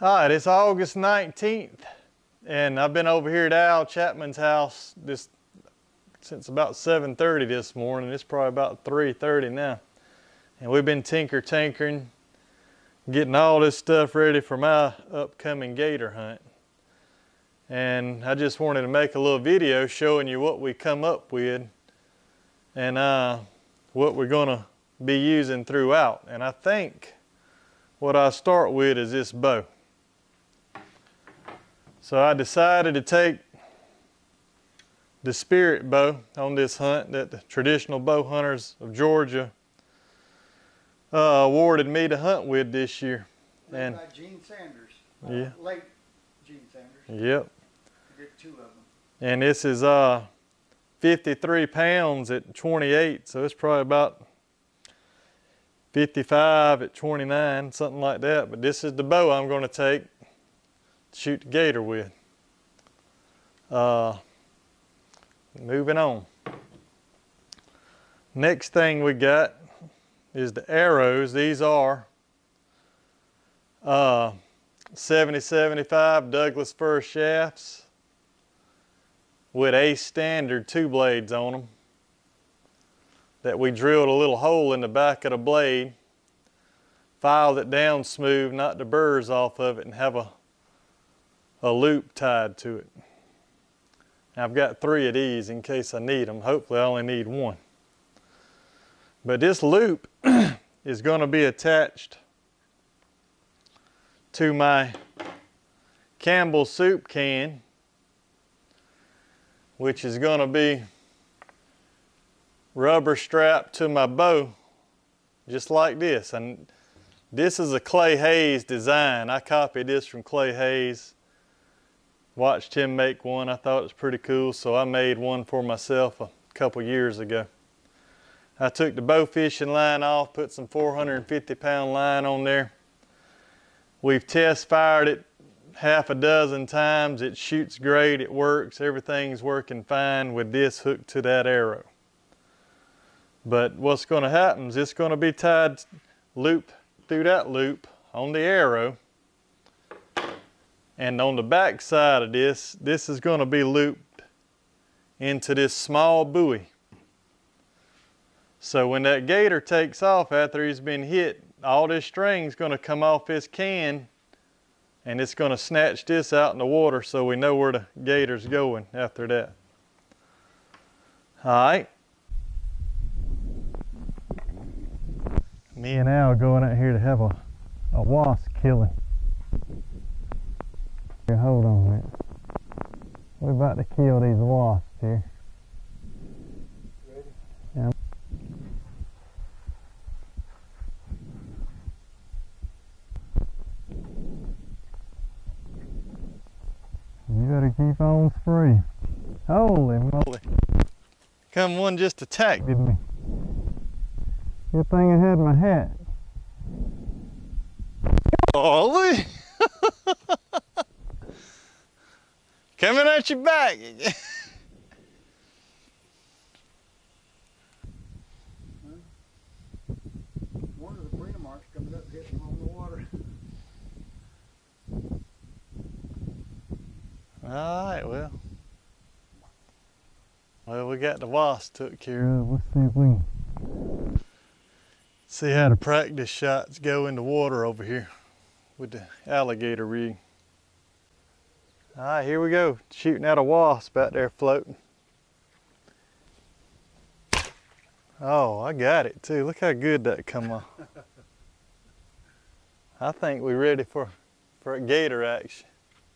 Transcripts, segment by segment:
All right, it's August 19th, and I've been over here at Al Chapman's house since about 7:30 this morning. It's probably about 3:30 now. And we've been tinkering, getting all this stuff ready for my upcoming gator hunt. And I just wanted to make a little video showing you what we come up with and what we're gonna be using throughout. And I think what I start with is this bow. So I decided to take the spirit bow on this hunt that the traditional bow hunters of Georgia awarded me to hunt with this year. And by Gene Sanders. Yeah. Late Gene Sanders. Yep. I did 2 of them. And this is 53 pounds at 28, so it's probably about 55 at 29, something like that. But this is the bow I'm going to take to shoot the gator with. Moving on. Next thing we got is the arrows. These are 70-75 Douglas fir shafts with a standard 2 blades on them that we drilled a little hole in the back of the blade, filed it down smooth, knocked the burrs off of it, and have a loop tied to it. Now, I've got 3 of these in case I need them. Hopefully I only need 1. But this loop is going to be attached to my Campbell soup can, which is going to be rubber strapped to my bow, just like this. And this is a Clay Hayes design. I copied this from Clay Hayes. Watched him make one. I thought it was pretty cool, so I made one for myself a couple years ago. I took the bow fishing line off, put some 450-pound line on there. We've test fired it half a dozen times. It shoots great, it works, everything's working fine with this hooked to that arrow. But what's going to happen is it's going to be tied loop through that loop on the arrow. And on the back side of this is going to be looped into this small buoy. So when that gator takes off after he's been hit, all this string is going to come off his can and it's going to snatch this out in the water so we know where the gator's going after that. All right. Me and Al going out here to have a wasp killing. Here, hold on a minute. We're about to kill these wasps here. Ready? Yeah. You better keep on spraying. Holy moly. Come one just attacked me. Good thing I had my hat. Golly. Coming at your back. One of the Brina marks coming up, hitting on the water. All right, well, we got the wasp took care of. Let's see if we can see how the practice shots go in the water over here with the alligator rig. All right, here we go. Shooting at a wasp out there floating. Oh, I got it too. Look how good that come off. I think we're ready for a gator action.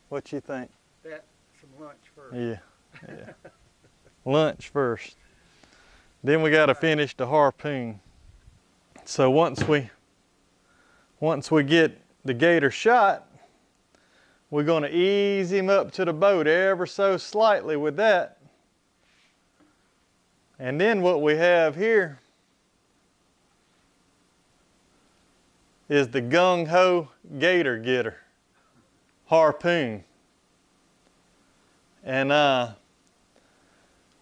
What you think? That, some lunch first. Yeah. Lunch first. Then we got to finish the harpoon. So once we get the gator shot, we're going to ease him up to the boat ever so slightly with that. And then what we have here is the gung-ho gator getter harpoon. And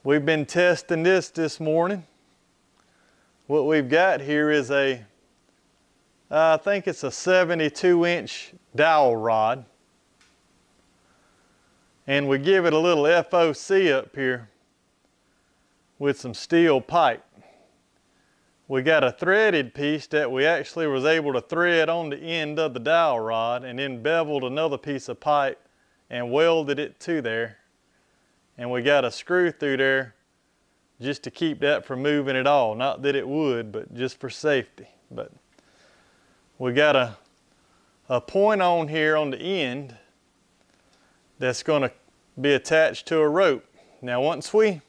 we've been testing this morning. What we've got here is I think it's a 72-inch dowel rod. And we give it a little FOC up here with some steel pipe. We got a threaded piece that we actually was able to thread on the end of the dowel rod, and then beveled another piece of pipe and welded it to there. And we got a screw through there just to keep that from moving at all. Not that it would, but just for safety. But we got a point on here on the end that's going to be attached to a rope. Now once we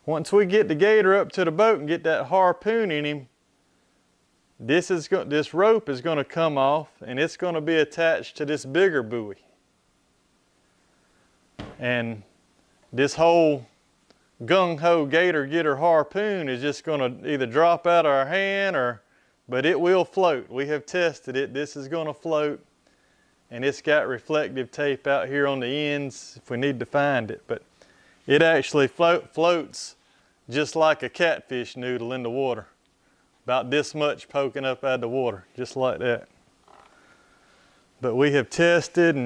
get the gator up to the boat and get that harpoon in him, this rope is going to come off, and it's going to be attached to this bigger buoy. And this whole gung-ho gator getter harpoon is just going to either drop out of our hand but it will float. We have tested it. This is going to float, and it's got reflective tape out here on the ends if we need to find it. But it actually floats just like a catfish noodle in the water. About this much poking up out of the water, just like that. But we have tested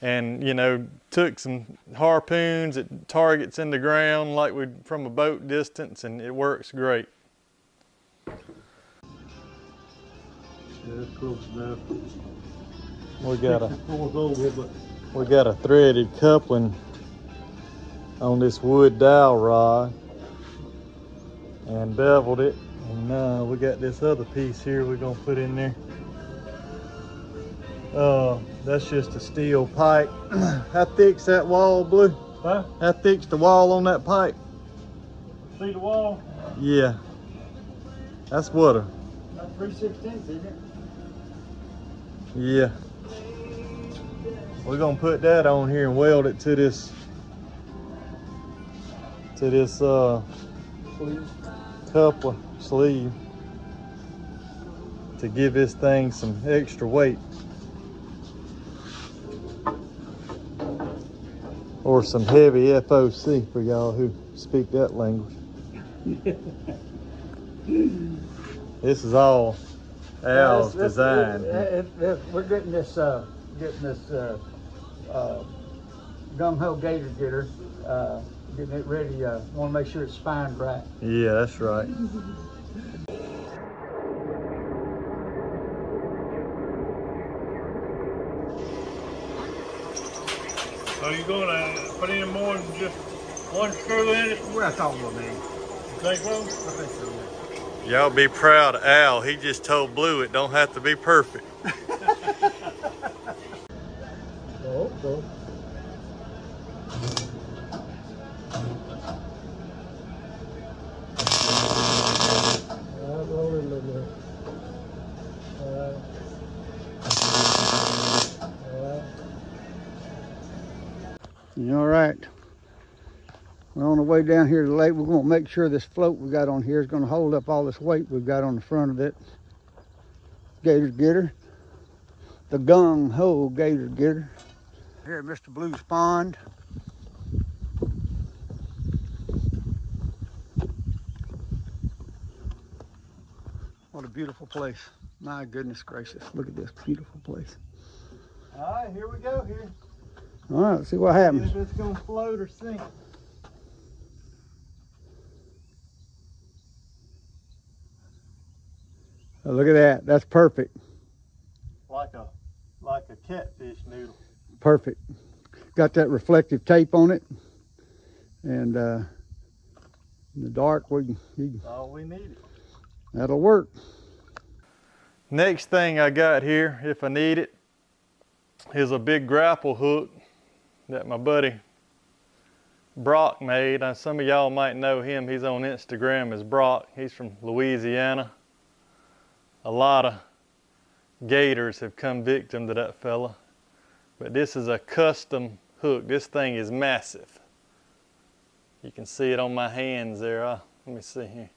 and you know, took some harpoons at targets in the ground like from a boat distance, and it works great. Yeah, that's close enough. We got a threaded coupling on this wood dowel rod and beveled it, and now we got this other piece here we're gonna put in there. That's just a steel pipe. How thick's that wall, Blue? Huh? How thick's the wall on that pipe? See the wall? Yeah. That's what About 3/16, isn't it? yeah. We're gonna put that on here and weld it to this coupler sleeve to give this thing some extra weight. Or some heavy FOC for y'all who speak that language. This is all Al's design. We're getting this gung-ho gator getter, getting it ready. Want to make sure it's spined right. Yeah, that's right. Are you going to put in more than just one screw in it? Well, that's all we'll need. You think so? I think so, yeah. Y'all be proud of Al. He just told Blue it don't have to be perfect. Oh, so. All right, we're on the way down here to the lake. We're going to make sure this float we got on here is going to hold up all this weight we've got on the front of it. Gator getter, the gung-ho gator getter. Here at Mr. Blue's pond. What a beautiful place. My goodness gracious, look at this beautiful place. All right, here we go here. All right, let's see what happens. If it's gonna float or sink. Oh, look at that. That's perfect. Like a catfish noodle. Perfect. Got that reflective tape on it, and in the dark, That's all we needed. that'll work. Next thing I got here, if I need it, is a big grapple hook that my buddy Brock made. Some of y'all might know him. He's on Instagram as Brock. He's from Louisiana. A lot of gators have come victim to that fella. But this is a custom hook. This thing is massive. You can see it on my hands there. Let me see here.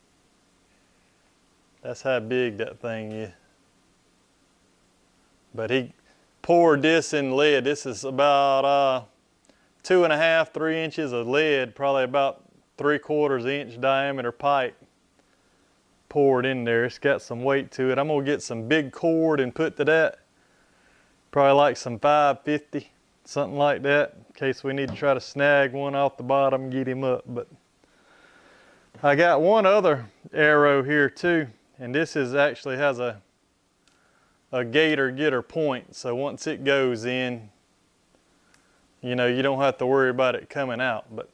That's how big that thing is. But he poured this in lead. This is about 2.5, 3 inches of lead, probably about 3/4 inch diameter pipe poured in there. It's got some weight to it. I'm gonna get some big cord and put to that Probably like some 550, something like that, in case we need to try to snag one off the bottom and get him up. But I got one other arrow here too, and this is actually has a gator getter point. So once it goes in, you know, you don't have to worry about it coming out. But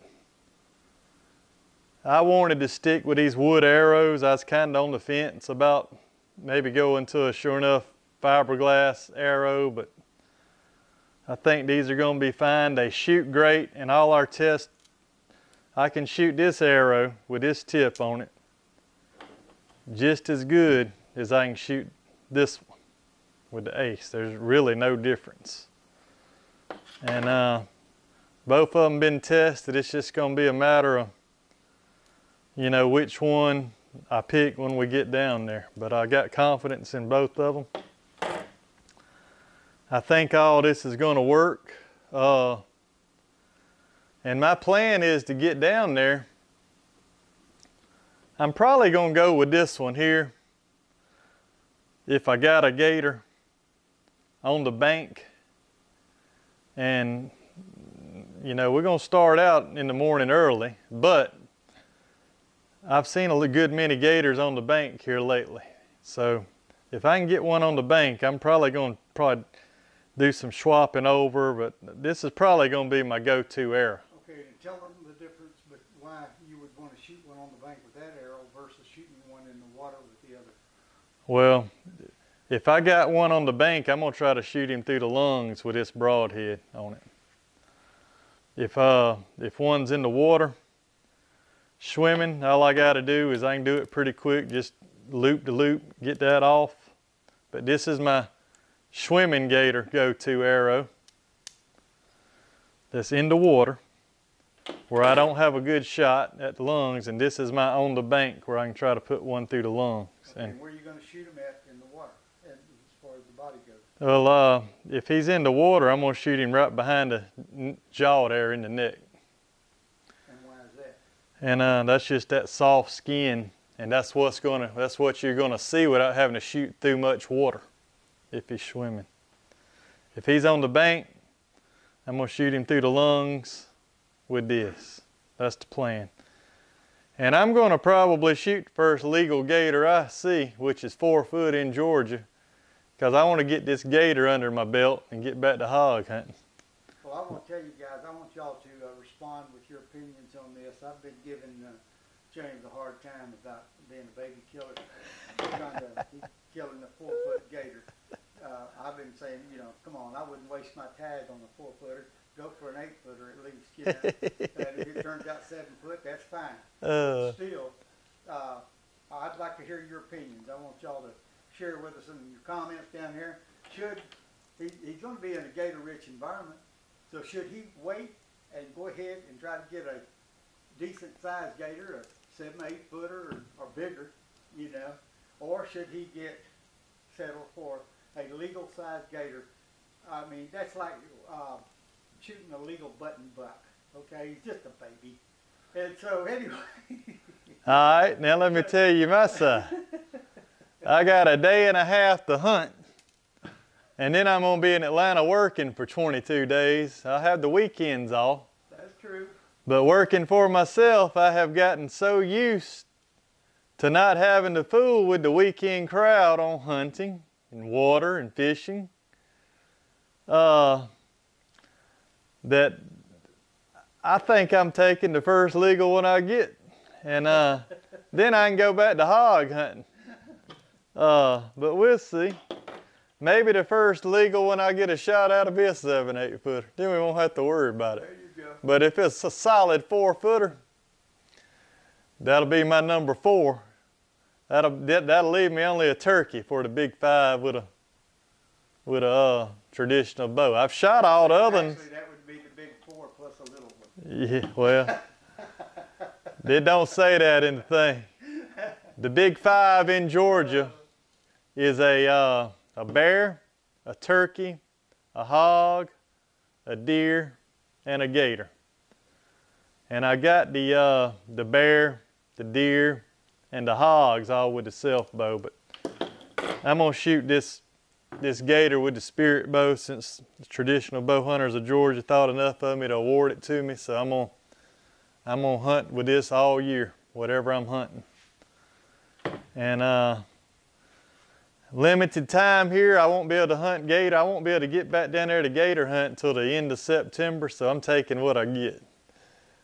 I wanted to stick with these wood arrows. I was kind of on the fence about maybe going to a sure enough fiberglass arrow, but I think these are going to be fine. They shoot great. In all our tests, I can shoot this arrow with this tip on it just as good as I can shoot this one with the ace. There's really no difference. And both of them been tested. It's just going to be a matter of, you know, which one I pick when we get down there. But I got confidence in both of them. I think all this is going to work. And my plan is to get down there. I'm probably going to go with this one here. If I got a gator on the bank. And, you know, we're going to start out in the morning early. But I've seen a good many gators on the bank here lately. So if I can get one on the bank, I'm probably going to do some swapping over, but this is probably going to be my go-to arrow. Okay, and tell them the difference, but why you would want to shoot one on the bank with that arrow versus shooting one in the water with the other. Well, if I got one on the bank, I'm going to try to shoot him through the lungs with this broadhead on it. If one's in the water, swimming, all I got to do is I can do it pretty quick, just loop to loop, get that off. But this is my swimming gator go-to arrow that's in the water where I don't have a good shot at the lungs, and this is my on the bank where I can try to put one through the lungs. Okay, and where are you going to shoot him at in the water as far as the body goes? Well, if he's in the water, I'm going to shoot him right behind the jaw there in the neck. And why is that? And that's just that soft skin, and that's what you're going to see without having to shoot through much water. If he's swimming. If he's on the bank, I'm going to shoot him through the lungs with this. That's the plan. And I'm going to probably shoot the first legal gator I see, which is 4 foot in Georgia, because I want to get this gator under my belt and get back to hog hunting. Well, I want to tell you guys, I want y'all to respond with your opinions on this. I've been giving James a hard time about being a baby killer, trying to killing a 4 foot gator. I've been saying, you know, come on, I wouldn't waste my tag on a 4 footer. Go for an 8 footer at least, you know. And if it turns out 7 foot, that's fine. Still, I'd like to hear your opinions. I want y'all to share with us in your comments down here. He's going to be in a gator-rich environment, so should he wait and go ahead and try to get a decent-sized gator, a 7, 8 footer or bigger, you know, or should he settle for a legal sized gator? I mean, that's like shooting a legal button buck. Okay, he's just a baby. And so anyway. All right, now let me tell you my side. I got a day and a half to hunt, and then I'm going to be in Atlanta working for 22 days. I'll have the weekends off. That's true. But working for myself, I have gotten so used to not having to fool with the weekend crowd on hunting and water and fishing, that I think I'm taking the first legal one I get, and then I can go back to hog hunting. But we'll see. Maybe the first legal one I get a shot out of be a 7, 8 footer. Then we won't have to worry about it. There you go. But if it's a solid 4 footer, that'll be my number 4. That'll leave me only a turkey for the big 5 with a traditional bow. I've shot all the other ones. Actually, that would be the big 4 plus a little one. Yeah, well, they don't say that in the thing. The big 5 in Georgia is a bear, a turkey, a hog, a deer, and a gator. And I got the bear, the deer, and the hogs all with the self bow, but I'm gonna shoot this this gator with the spirit bow, since the traditional bow hunters of Georgia thought enough of me to award it to me. So I'm gonna hunt with this all year, whatever I'm hunting. And limited time here, I won't be able to hunt gator. I won't be able to get back down there to gator hunt until the end of September, so I'm taking what I get.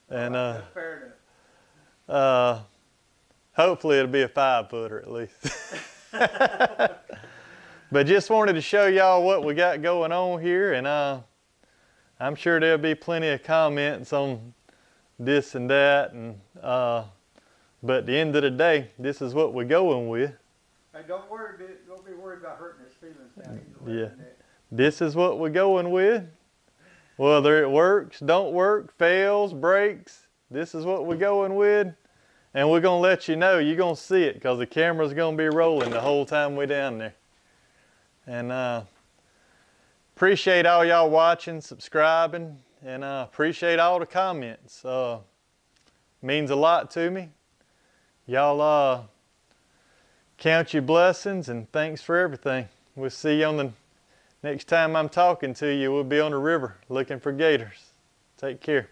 And hopefully it'll be a 5-footer at least. But just wanted to show y'all what we got going on here, and I'm sure there'll be plenty of comments on this and that, and but at the end of the day, this is what we're going with. Hey, don't be worried about hurting his feelings down here. Yeah, this is what we're going with. Whether it works, don't work, fails, breaks, this is what we're going with. And we're gonna let you know, you're gonna see it, because the camera's gonna be rolling the whole time we're down there. And appreciate all y'all watching, subscribing, and appreciate all the comments. Means a lot to me. Y'all count your blessings, and thanks for everything. We'll see you on the next time I'm talking to you. We'll be on the river looking for gators. Take care.